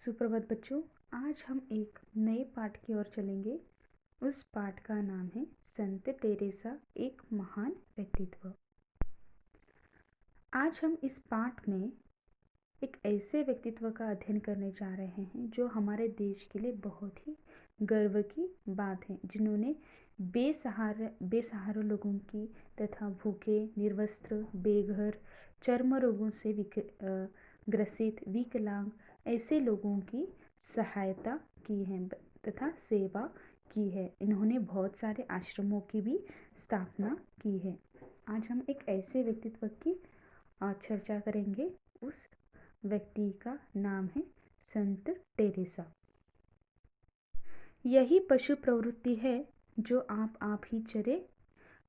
सुप्रभात बच्चों। आज हम एक नए पाठ की ओर चलेंगे। उस पाठ का नाम है संत टेरेसा, एक महान व्यक्तित्व। आज हम इस पाठ में एक ऐसे व्यक्तित्व का अध्ययन करने जा रहे हैं जो हमारे देश के लिए बहुत ही गर्व की बात है, जिन्होंने बेसहारा लोगों की तथा भूखे, निर्वस्त्र, बेघर, चर्म रोगों से ग्रसित, विकलांग ऐसे लोगों की सहायता की है तथा सेवा की है। इन्होंने बहुत सारे आश्रमों की भी स्थापना की है। आज हम एक ऐसे व्यक्तित्व की चर्चा करेंगे। उस व्यक्ति का नाम है संत टेरेसा। यही पशु प्रवृत्ति है जो आप ही चरे,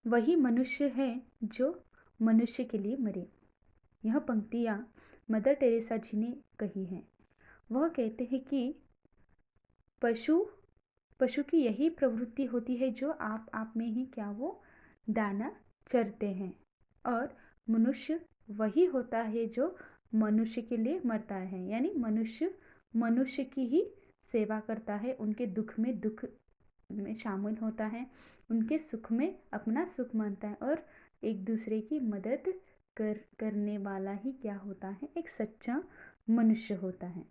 वही मनुष्य है जो मनुष्य के लिए मरे। यह पंक्तियाँ मदर टेरेसा जी ने कही हैं। वह कहते हैं कि पशु की यही प्रवृत्ति होती है जो आप में ही क्या वो दाना चरते हैं, और मनुष्य वही होता है जो मनुष्य के लिए मरता है। यानी मनुष्य की ही सेवा करता है, उनके दुख में शामिल होता है, उनके सुख में अपना सुख मानता है, और एक दूसरे की मदद करने वाला ही क्या होता है, एक सच्चा मनुष्य होता है।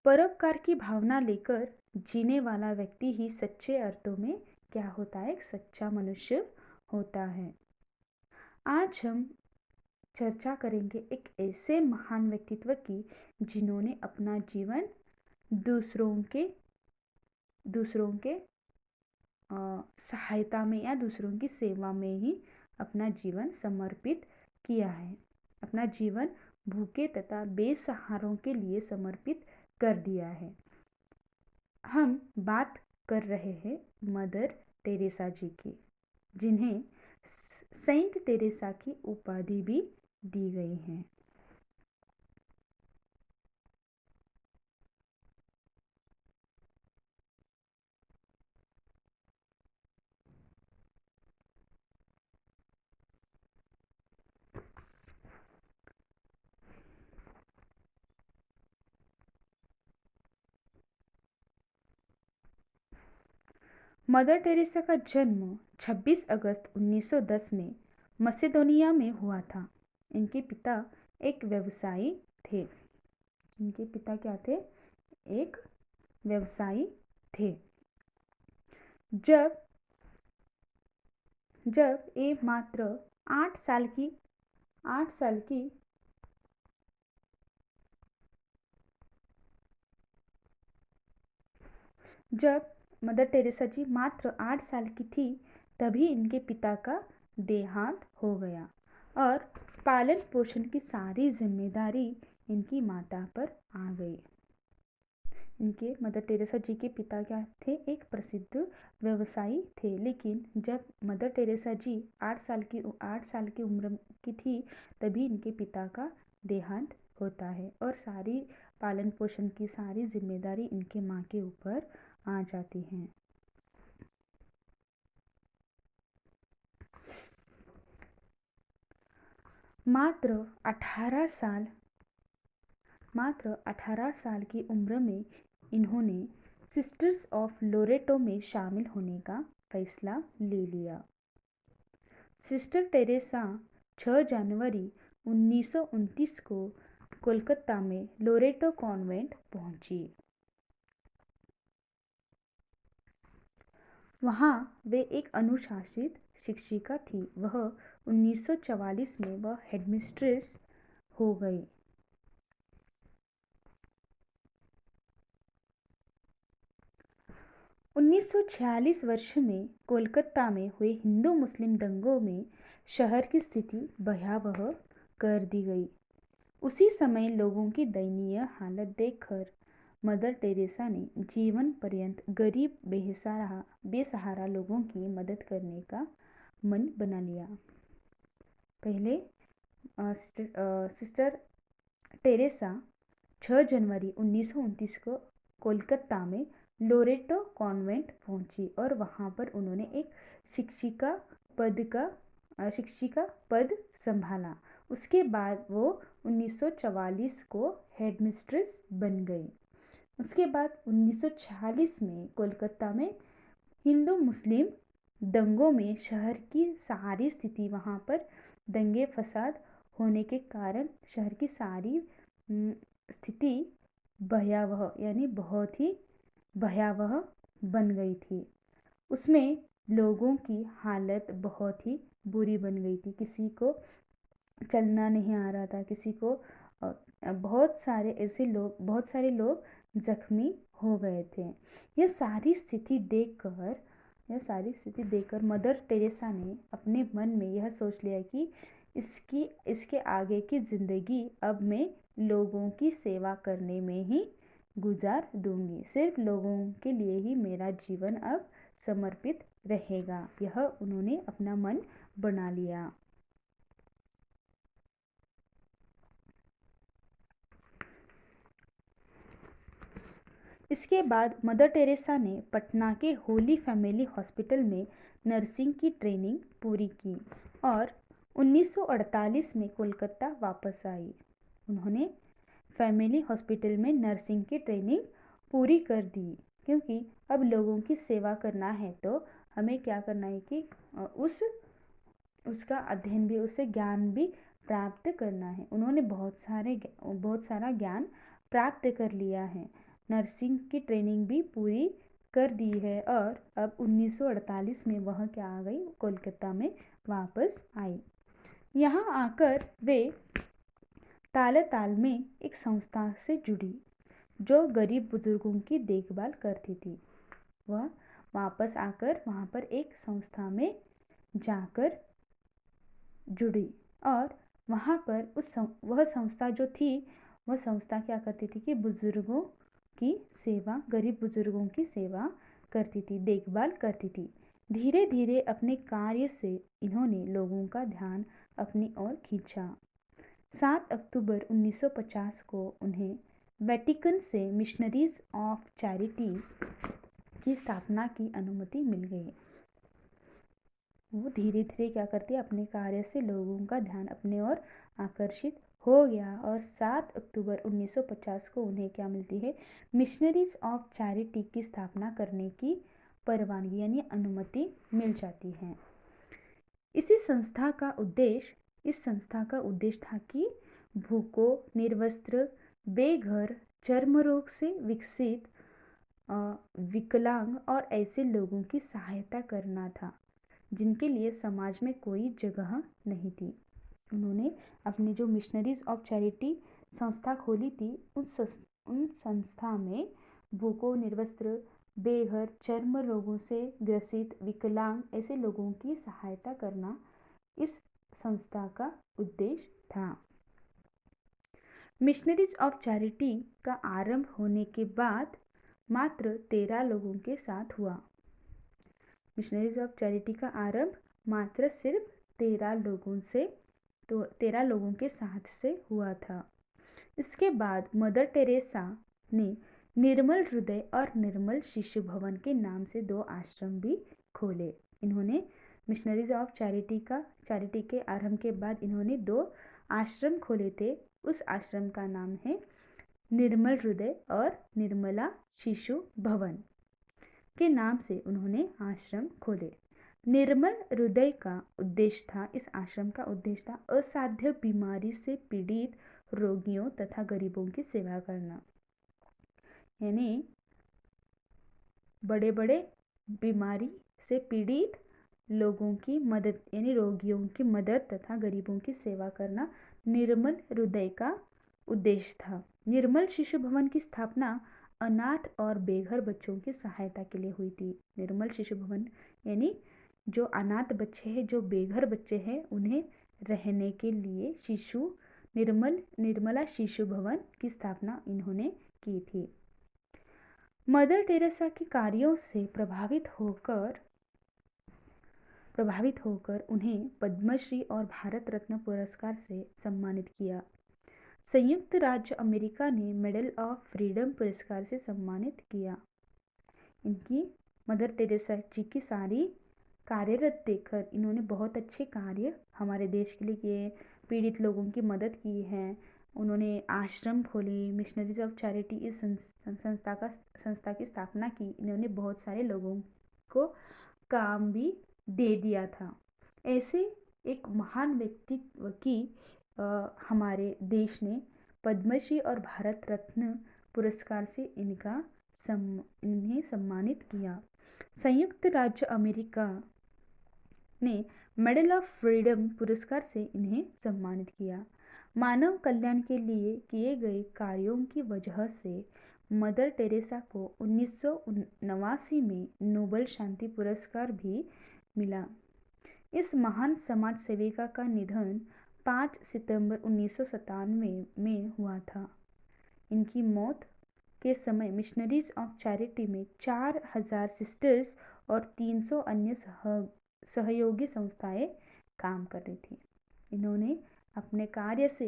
परोपकार की भावना लेकर जीने वाला व्यक्ति ही सच्चे अर्थों में क्या होता है, एक सच्चा मनुष्य होता है। आज हम चर्चा करेंगे एक ऐसे महान व्यक्तित्व की जिन्होंने अपना जीवन दूसरों के सहायता में या दूसरों की सेवा में ही अपना जीवन समर्पित किया है। अपना जीवन भूखे तथा बेसहारों के लिए समर्पित कर दिया है। हम बात कर रहे हैं मदर टेरेसा जी की, जिन्हें सेंट टेरेसा की उपाधि भी दी गई है। मदर टेरेसा का जन्म 26 अगस्त 1910 में मसेडोनिया में हुआ था। इनके पिता एक व्यवसायी थे। इनके पिता क्या थे? एक व्यवसायी थे। जब ये मात्र 8 साल की जब मदर टेरेसा जी मात्र 8 साल की थी, तभी इनके पिता का देहांत हो गया और पालन पोषण की सारी जिम्मेदारी इनकी माता पर आ गई। इनके मदर टेरेसा जी के पिता क्या थे? एक प्रसिद्ध व्यवसायी थे। लेकिन जब मदर टेरेसा जी 8 साल की उम्र की थी, तभी इनके पिता का देहांत होता है और सारी पालन पोषण की सारी जिम्मेदारी इनके माँ के ऊपर आ जाती हैं। मात्र 18 साल की उम्र में इन्होंने सिस्टर्स ऑफ लोरेटो में शामिल होने का फैसला ले लिया। सिस्टर टेरेसा 6 जनवरी 1929 को कोलकाता में लोरेटो कॉन्वेंट पहुंची। वहाँ वे एक अनुशासित शिक्षिका थी। वह 1944 में वह हेडमिस्ट्रेस हो गई। 1946 वर्ष में कोलकाता में हुए हिंदू मुस्लिम दंगों में शहर की स्थिति भयावह कर दी गई। उसी समय लोगों की दयनीय हालत देखकर मदर टेरेसा ने जीवन पर्यंत गरीब बेसहारा लोगों की मदद करने का मन बना लिया। पहले सिस्टर टेरेसा 6 जनवरी 1929 को कोलकाता में लोरेटो कॉन्वेंट पहुंची और वहां पर उन्होंने एक शिक्षिका पद संभाला। उसके बाद वो 1944 को हेडमिस्ट्रेस बन गई। उसके बाद 1946 में कोलकाता में हिंदू मुस्लिम दंगों में शहर की सारी स्थिति, वहाँ पर दंगे फसाद होने के कारण शहर की सारी स्थिति भयावह यानी बहुत ही भयावह बन गई थी। उसमें लोगों की हालत बहुत ही बुरी बन गई थी। किसी को चलना नहीं आ रहा था, किसी को बहुत सारे लोग जख्मी हो गए थे। यह सारी स्थिति देखकर मदर टेरेसा ने अपने मन में यह सोच लिया कि इसके आगे की ज़िंदगी अब मैं लोगों की सेवा करने में ही गुजार दूंगी। सिर्फ लोगों के लिए ही मेरा जीवन अब समर्पित रहेगा। यह उन्होंने अपना मन बना लिया। इसके बाद मदर टेरेसा ने पटना के होली फैमिली हॉस्पिटल में नर्सिंग की ट्रेनिंग पूरी की और 1948 में कोलकाता वापस आई। उन्होंने फैमिली हॉस्पिटल में नर्सिंग की ट्रेनिंग पूरी कर दी, क्योंकि अब लोगों की सेवा करना है तो हमें क्या करना है कि उसका अध्ययन भी, उससे ज्ञान भी प्राप्त करना है। उन्होंने बहुत सारा ज्ञान प्राप्त कर लिया है, नर्सिंग की ट्रेनिंग भी पूरी कर दी है और अब 1948 में वह क्या आ गई, कोलकाता में वापस आई। यहाँ आकर वे ताल में एक संस्था से जुड़ी जो गरीब बुजुर्गों की देखभाल करती थी। वह वापस आकर वहाँ पर एक संस्था में जाकर जुड़ी और वहाँ पर वह संस्था जो थी, वह संस्था क्या करती थी कि बुजुर्गों की सेवा, गरीब बुजुर्गों की सेवा करती थी, देखभाल करती थी। धीरे धीरे अपने कार्य से इन्होंने लोगों का ध्यान अपनी ओर खींचा। 7 अक्टूबर 1950 को उन्हें वेटिकन से मिशनरीज ऑफ चैरिटी की स्थापना की अनुमति मिल गई। वो धीरे धीरे क्या करती है, अपने कार्य से लोगों का ध्यान अपने ओर आकर्षित हो गया और 7 अक्टूबर 1950 को उन्हें क्या मिलती है, मिशनरीज ऑफ चैरिटी की स्थापना करने की परवानगी यानी अनुमति मिल जाती है। इस संस्था का उद्देश्य था कि भूखों, निर्वस्त्र, बेघर, चर्म रोग से विकसित, विकलांग और ऐसे लोगों की सहायता करना था जिनके लिए समाज में कोई जगह नहीं थी। उन्होंने अपनी जो मिशनरीज ऑफ चैरिटी संस्था खोली थी, उन संस्था में भूखों, निर्वस्त्र, बेघर, चर्म रोगों से ग्रसित, विकलांग ऐसे लोगों की सहायता करना इस संस्था का उद्देश्य था। मिशनरीज ऑफ चैरिटी का आरंभ होने के बाद मात्र 13 लोगों के साथ हुआ। मिशनरीज ऑफ चैरिटी का आरंभ मात्र सिर्फ 13 लोगों के साथ से हुआ था। इसके बाद मदर टेरेसा ने निर्मल हृदय और निर्मल शिशु भवन के नाम से 2 आश्रम भी खोले। इन्होंने मिशनरीज ऑफ चैरिटी के आरंभ के बाद इन्होंने 2 आश्रम खोले थे। उस आश्रम का नाम है निर्मल हृदय और निर्मला शिशु भवन के नाम से उन्होंने आश्रम खोले। निर्मल हृदय का उद्देश्य था, इस आश्रम का उद्देश्य था असाध्य बीमारी से पीड़ित रोगियों तथा गरीबों की सेवा करना, यानी बड़े बड़े बीमारी से पीड़ित लोगों की मदद, यानी रोगियों की मदद तथा गरीबों की सेवा करना निर्मल हृदय का उद्देश्य था। निर्मल शिशु भवन की स्थापना अनाथ और बेघर बच्चों की सहायता के लिए हुई थी। निर्मल शिशु भवन यानी जो अनाथ बच्चे हैं, जो बेघर बच्चे हैं, उन्हें रहने के लिए निर्मला शिशु भवन की स्थापना इन्होंने की थी। मदर टेरेसा के कार्यों से प्रभावित होकर उन्हें पद्मश्री और भारत रत्न पुरस्कार से सम्मानित किया। संयुक्त राज्य अमेरिका ने मेडल ऑफ फ्रीडम पुरस्कार से सम्मानित किया। इनकी मदर टेरेसा जी की सारी कार्यरत देखकर इन्होंने बहुत अच्छे कार्य हमारे देश के लिए किए, पीड़ित लोगों की मदद की है। उन्होंने आश्रम खोले, मिशनरीज ऑफ चैरिटी इस संस्था की स्थापना की। इन्होंने बहुत सारे लोगों को काम भी दे दिया था। ऐसे एक महान व्यक्तित्व की हमारे देश ने पद्मश्री और भारत रत्न पुरस्कार से इन्हें सम्मानित किया। संयुक्त राज्य अमेरिका ने मेडल ऑफ फ्रीडम पुरस्कार से इन्हें सम्मानित किया। मानव कल्याण के लिए किए गए कार्यों की वजह से मदर टेरेसा को 1989 में नोबेल शांति पुरस्कार भी मिला। इस महान समाज सेविका का निधन 5 सितंबर 1997 में हुआ था। इनकी मौत के समय मिशनरीज ऑफ चैरिटी में 4000 सिस्टर्स और 300 अन्य सहयोगी संस्थाएं काम कर रही थी। इन्होंने अपने कार्य से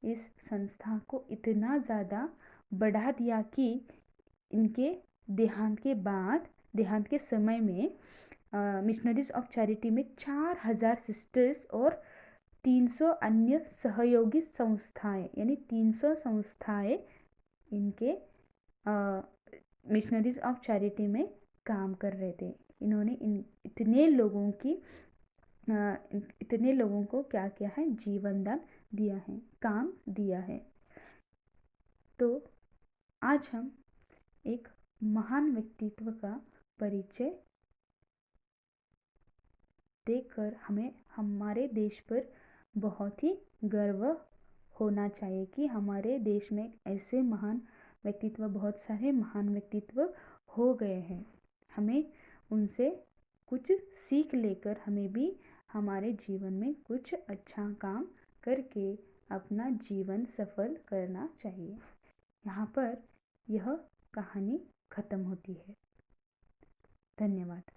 इस संस्था को इतना ज़्यादा बढ़ा दिया कि इनके देहांत के समय में मिशनरीज ऑफ चैरिटी में 4000 सिस्टर्स और 300 अन्य सहयोगी संस्थाएं यानी 300 संस्थाएं इनके मिशनरीज ऑफ चैरिटी में काम कर रहे थे। इन्होंने इतने लोगों को क्या किया है, जीवन दान दिया है, काम दिया है। तो आज हम एक महान व्यक्तित्व का परिचय देखकर हमें हमारे देश पर बहुत ही गर्व होना चाहिए कि हमारे देश में ऐसे महान व्यक्तित्व, बहुत सारे महान व्यक्तित्व हो गए हैं। हमें उनसे कुछ सीख लेकर हमें भी हमारे जीवन में कुछ अच्छा काम करके अपना जीवन सफल करना चाहिए। यहाँ पर यह कहानी खत्म होती है। धन्यवाद।